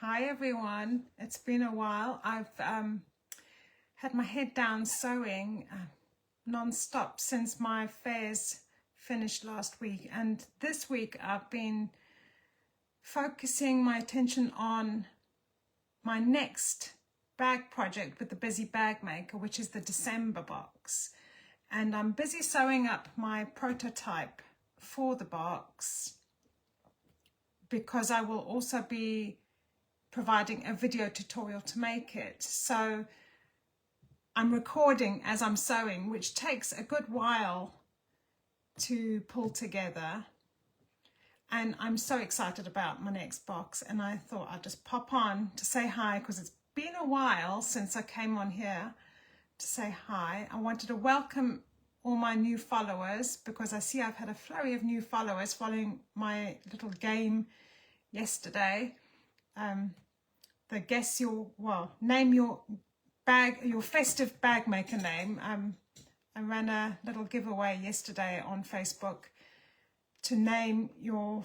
Hi everyone, it's been a while. I've had my head down sewing non-stop since my fairs finished last week, and this week I've been focusing my attention on my next bag project with the Busy Bagmaker, which is the December box. And I'm busy sewing up my prototype for the box because I will also be providing a video tutorial to make it. So I'm recording as I'm sewing, which takes a good while to pull together. And I'm so excited about my next box, and I thought I'd just pop on to say hi because it's been a while since I came on here to say hi. I wanted to welcome all my new followers because I see I've had a flurry of new followers following my little game yesterday. The guess your, name your bag, your festive bag maker name. I ran a little giveaway yesterday on Facebook to name your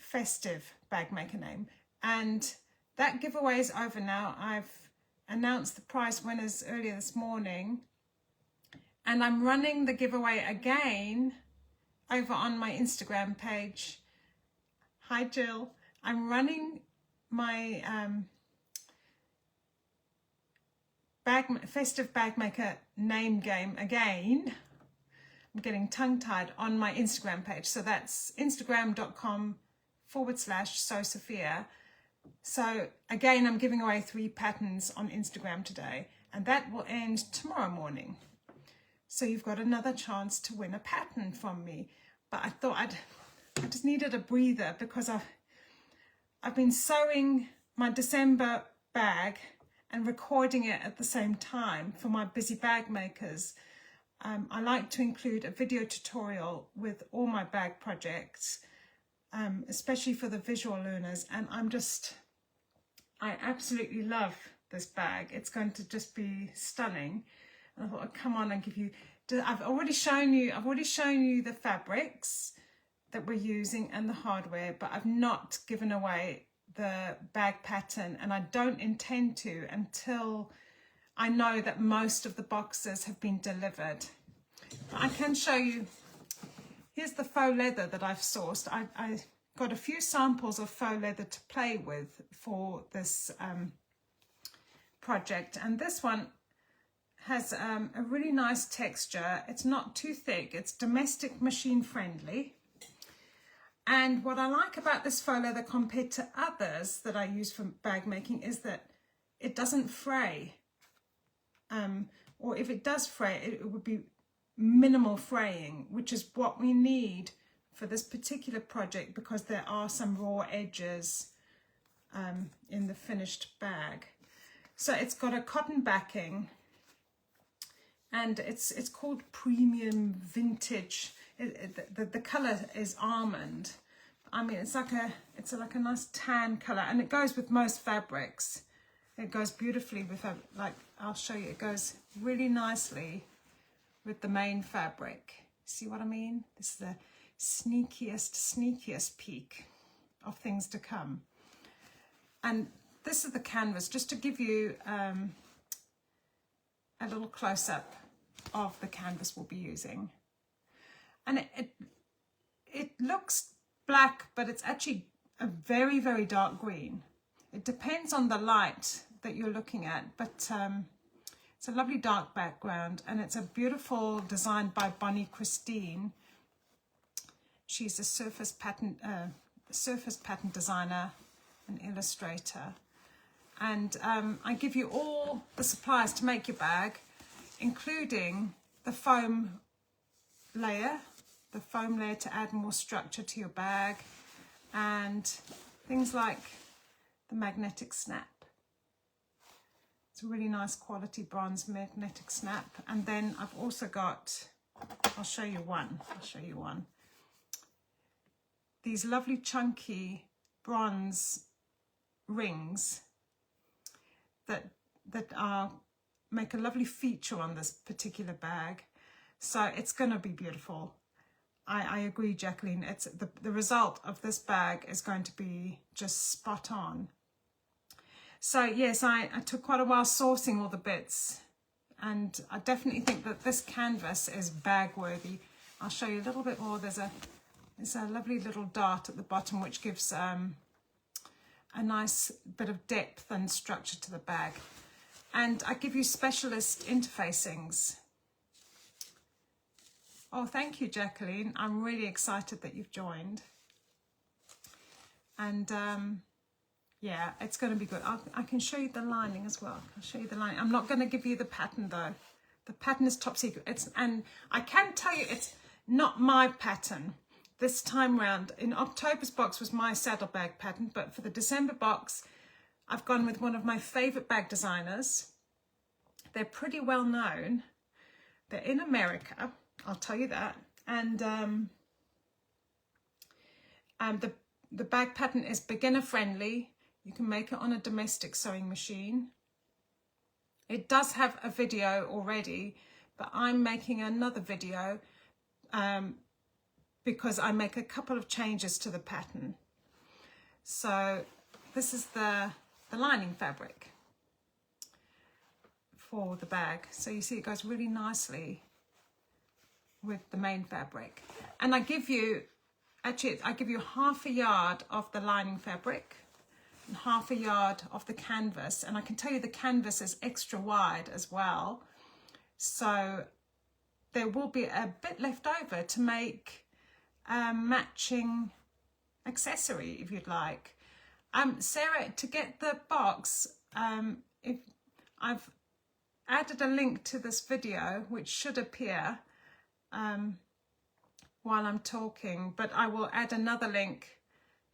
festive bag maker name, and that giveaway is over now. I've announced the prize winners earlier this morning, and I'm running the giveaway again over on my Instagram page. Hi Jill, I'm running my festive bag maker name game again. I'm getting tongue-tied on my Instagram page. So that's instagram.com/SewSophia. So again, I'm giving away 3 patterns on Instagram today, and that will end tomorrow morning. So you've got another chance to win a pattern from me. But I thought I just needed a breather because I've been sewing my December bag and recording it at the same time for my Busy Bag Makers. I like to include a video tutorial with all my bag projects, especially for the visual learners. And I absolutely love this bag. It's going to just be stunning. And I thought I'd come on and give you, I've already shown you the fabrics that we're using and the hardware, but I've not given away the bag pattern, and I don't intend to until I know that most of the boxes have been delivered. I can show you, here's the faux leather that I've sourced. I got a few samples of faux leather to play with for this project, and this one has a really nice texture. It's not too thick, it's domestic machine friendly. And what I like about this faux leather compared to others that I use for bag making is that it doesn't fray. Or if it does fray, it would be minimal fraying, which is what we need for this particular project because there are some raw edges in the finished bag. So it's got a cotton backing, and it's called Premium Vintage. The color is almond. I mean, it's like a nice tan color, and it goes with most fabrics. It goes beautifully with, like, I'll show you, it goes really nicely with the main fabric. See what I mean? This is the sneakiest peek of things to come. And this is the canvas, just to give you a little close-up of the canvas we'll be using. And it looks black, but it's actually a very, very dark green. It depends on the light that you're looking at, but it's a lovely dark background, and it's a beautiful design by Bonnie Christine. She's a surface pattern designer and illustrator. And I give you all the supplies to make your bag, including the foam layer to add more structure to your bag, and things like the magnetic snap. It's a really nice quality bronze magnetic snap. And then I've also got, I'll show you one. These lovely chunky bronze rings that make a lovely feature on this particular bag. So it's going to be beautiful. I agree, Jacqueline. It's the result of this bag is going to be just spot on. So yes, I took quite a while sourcing all the bits, and I definitely think that this canvas is bag worthy. I'll show you a little bit more. There's a lovely little dart at the bottom which gives a nice bit of depth and structure to the bag. And I give you specialist interfacings. Oh, thank you, Jacqueline. I'm really excited that you've joined. And yeah, it's going to be good. I can show you the lining as well. I'll show you the lining. I'm not going to give you the pattern though. The pattern is top secret. And I can tell you it's not my pattern this time round. In October's box was my saddlebag pattern, but for the December box, I've gone with one of my favorite bag designers. They're pretty well known. They're in America, I'll tell you that. And the bag pattern is beginner friendly. You can make it on a domestic sewing machine. It does have a video already, but I'm making another video because I make a couple of changes to the pattern. So this is the lining fabric for the bag. So you see it goes really nicely with the main fabric. And I give you half a yard of the lining fabric and half a yard of the canvas. And I can tell you the canvas is extra wide as well. So there will be a bit left over to make a matching accessory if you'd like. Sarah, to get the box, if I've added a link to this video which should appear while I'm talking, but I will add another link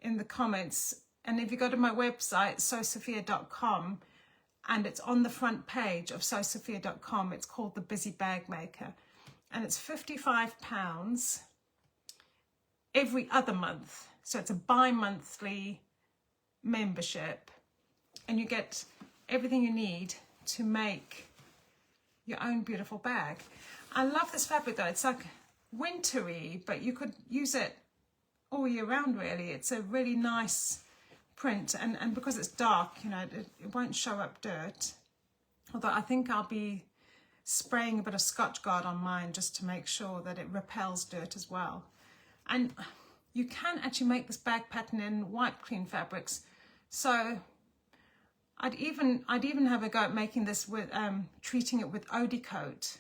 in the comments. And if you go to my website, sewsophia.com, and it's on the front page of sewsophia.com, it's called the Busy Bagmaker, and it's £55 every other month. So it's a bi-monthly membership, and you get everything you need to make your own beautiful bag. I love this fabric though. It's like wintry, but you could use it all year round really. It's a really nice print, and because it's dark, you know, it won't show up dirt. Although I think I'll be spraying a bit of Scotch Guard on mine just to make sure that it repels dirt as well. And you can actually make this bag pattern in white clean fabrics. So I'd even have a go at making this with treating it with Odie coat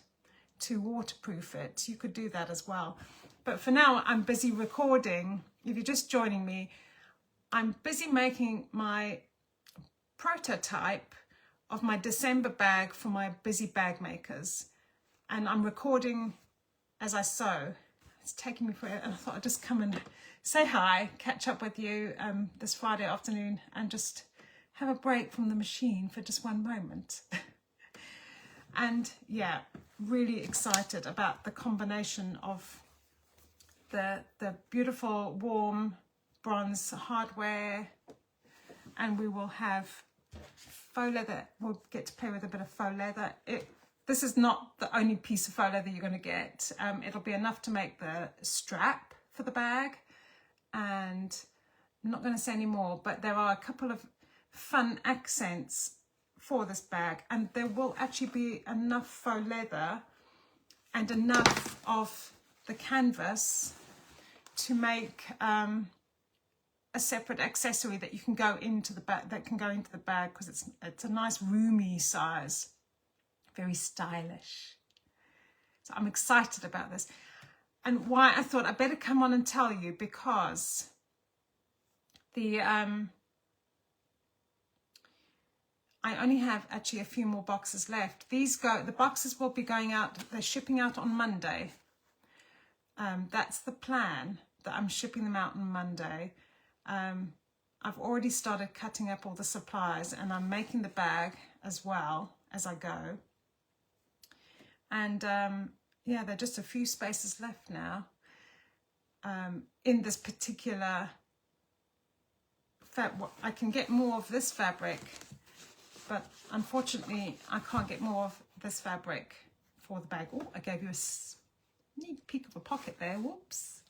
to waterproof it. You could do that as well. But for now, I'm busy recording. If you're just joining me, I'm busy making my prototype of my December bag for my Busy Bag Makers. And I'm recording as I sew. It's taking me forever, and I thought I'd just come and say hi, catch up with you this Friday afternoon, and just have a break from the machine for just one moment. And yeah, really excited about the combination of the beautiful warm bronze hardware, and we will have faux leather. We'll get to play with a bit of faux leather. This is not the only piece of faux leather you're going to get. It'll be enough to make the strap for the bag, and I'm not going to say any more, but there are a couple of fun accents for this bag, and there will actually be enough faux leather and enough of the canvas to make a separate accessory that you can go into the bag, because it's a nice roomy size, very stylish. So I'm excited about this. And why I thought I better come on and tell you, because the I only have actually a few more boxes left. The boxes will be going out, they're shipping out on Monday. That's the plan, that I'm shipping them out on Monday. I've already started cutting up all the supplies, and I'm making the bag as well as I go. And yeah, there are just a few spaces left now in this particular fabric. I can get more of this fabric, but unfortunately I can't get more of this fabric for the bag. Oh, I gave you a sneak peek of a pocket there, whoops.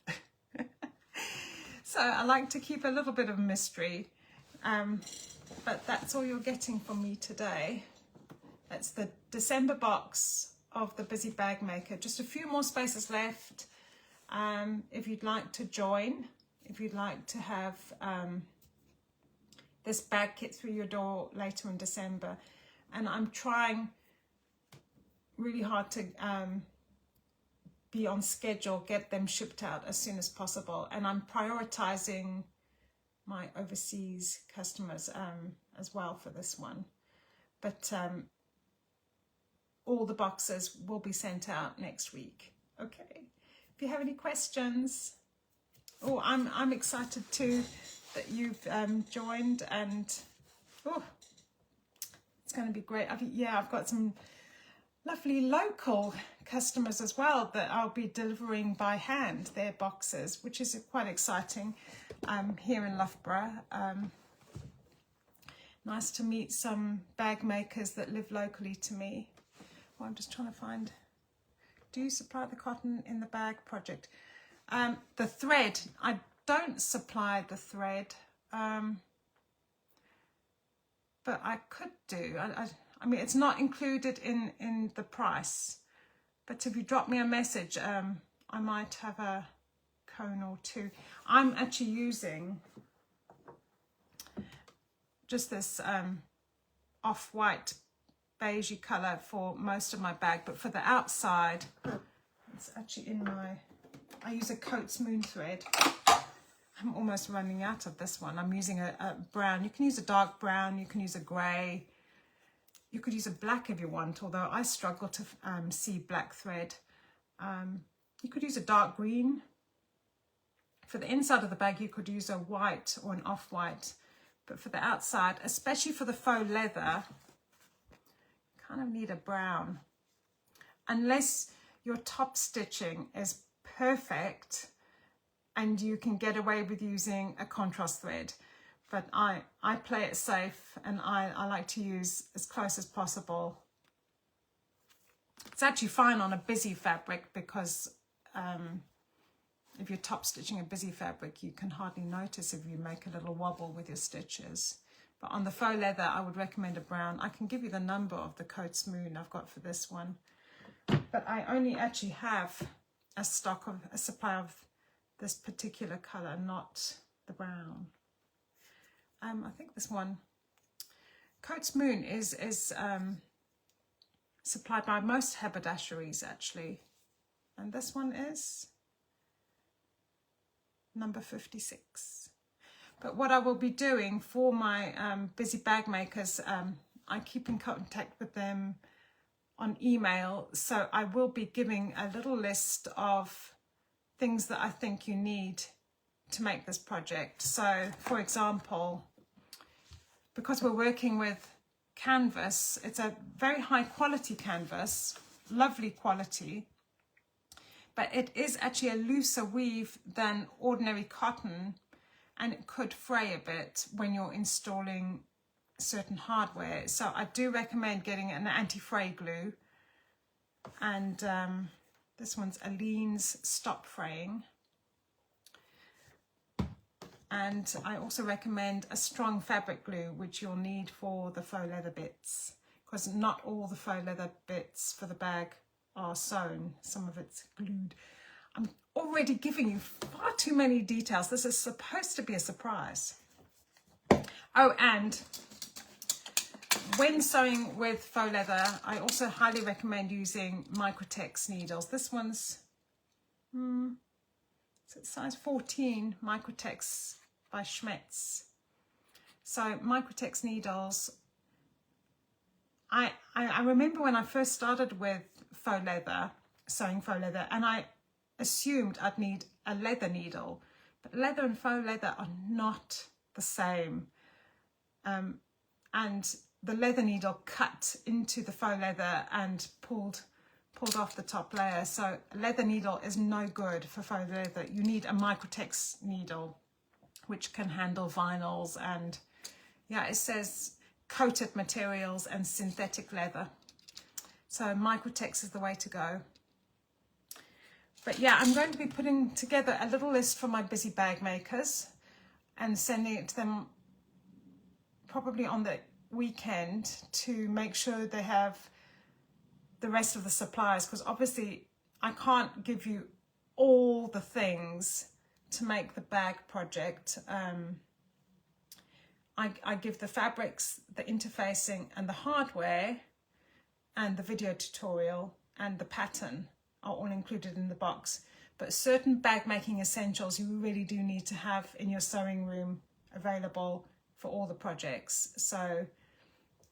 So I like to keep a little bit of mystery But that's all you're getting from me today. That's the December box of the Busy Bagmaker. Just a few more spaces left. If you'd like to join, if you'd like to have this bag kit through your door later in December. And I'm trying really hard to be on schedule, get them shipped out as soon as possible. And I'm prioritizing my overseas customers as well for this one. But all the boxes will be sent out next week. Okay. If you have any questions, oh, I'm excited too that you've joined, and oh, it's going to be great. I've got some lovely local customers as well that I'll be delivering by hand their boxes, which is quite exciting here in Loughborough. Nice to meet some bag makers that live locally to me. Well, I'm just trying to find, do you supply the cotton in the bag project? The thread, I don't supply the thread, but I could do. I mean, it's not included in the price, but if you drop me a message, I might have a cone or two. I'm actually using just this off-white beigey colour for most of my bag, but for the outside, it's actually in my, I use a Coats Moon thread. I'm almost running out of this one. I'm using a brown. You can use a dark brown, you can use a grey, you could use a black if you want, although I struggle to see black thread. You could use a dark green. For the inside of the bag, you could use a white or an off-white, but for the outside, especially for the faux leather, kind of need a brown, unless your top stitching is perfect and you can get away with using a contrast thread. But I play it safe, and I like to use as close as possible. It's actually fine on a busy fabric because if you're top stitching a busy fabric, you can hardly notice if you make a little wobble with your stitches. But on the faux leather, I would recommend a brown. I can give you the number of the Coats Moon I've got for this one. But I only actually have a supply of this particular colour, not the brown. I think this one, Coats Moon, is supplied by most haberdasheries actually. And this one is number 56. But what I will be doing for my Busy Bag Makers, I keep in contact with them on email. So I will be giving a little list of things that I think you need to make this project. So for example, because we're working with canvas, it's a very high quality canvas, lovely quality, but it is actually a looser weave than ordinary cotton, and it could fray a bit when you're installing certain hardware. So I do recommend getting an anti-fray glue, and this one's Aline's Stop Fraying. And I also recommend a strong fabric glue, which you'll need for the faux leather bits, because not all the faux leather bits for the bag are sewn. Some of it's glued. I'm already giving you far too many details. This is supposed to be a surprise. Oh, and when sewing with faux leather, I also highly recommend using Microtex needles. This one's it's size 14, Microtex by Schmetz. So Microtex needles, I remember when I first started with faux leather, sewing faux leather, and I assumed I'd need a leather needle, but leather and faux leather are not the same. And the leather needle cut into the faux leather and pulled off the top layer. So a leather needle is no good for faux leather. You need a Microtex needle, which can handle vinyls and, yeah, it says coated materials and synthetic leather. So Microtex is the way to go. But yeah, I'm going to be putting together a little list for my Busy Bag Makers and sending it to them probably on the weekend to make sure they have the rest of the supplies, because obviously I can't give you all the things to make the bag project. I give the fabrics, the interfacing and the hardware and the video tutorial and the pattern are all included in the box. But certain bag making essentials you really do need to have in your sewing room available for all the projects. So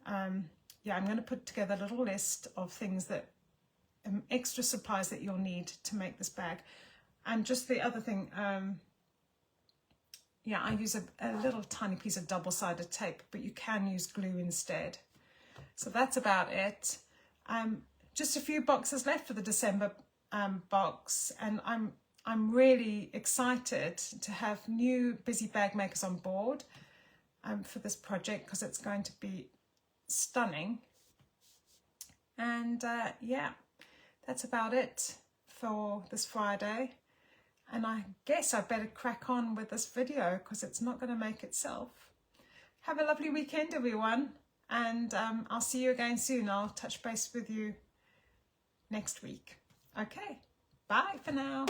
yeah, I'm going to put together a little list of things that extra supplies that you'll need to make this bag. And just the other thing, yeah, I use a little tiny piece of double-sided tape, but you can use glue instead. So that's about it. Just a few boxes left for the December box, and I'm really excited to have new Busy Bagmakers on board for this project, because it's going to be stunning. And yeah, that's about it for this Friday. And I guess I better crack on with this video because it's not going to make itself. Have a lovely weekend, everyone. And I'll see you again soon. I'll touch base with you next week. Okay, bye for now.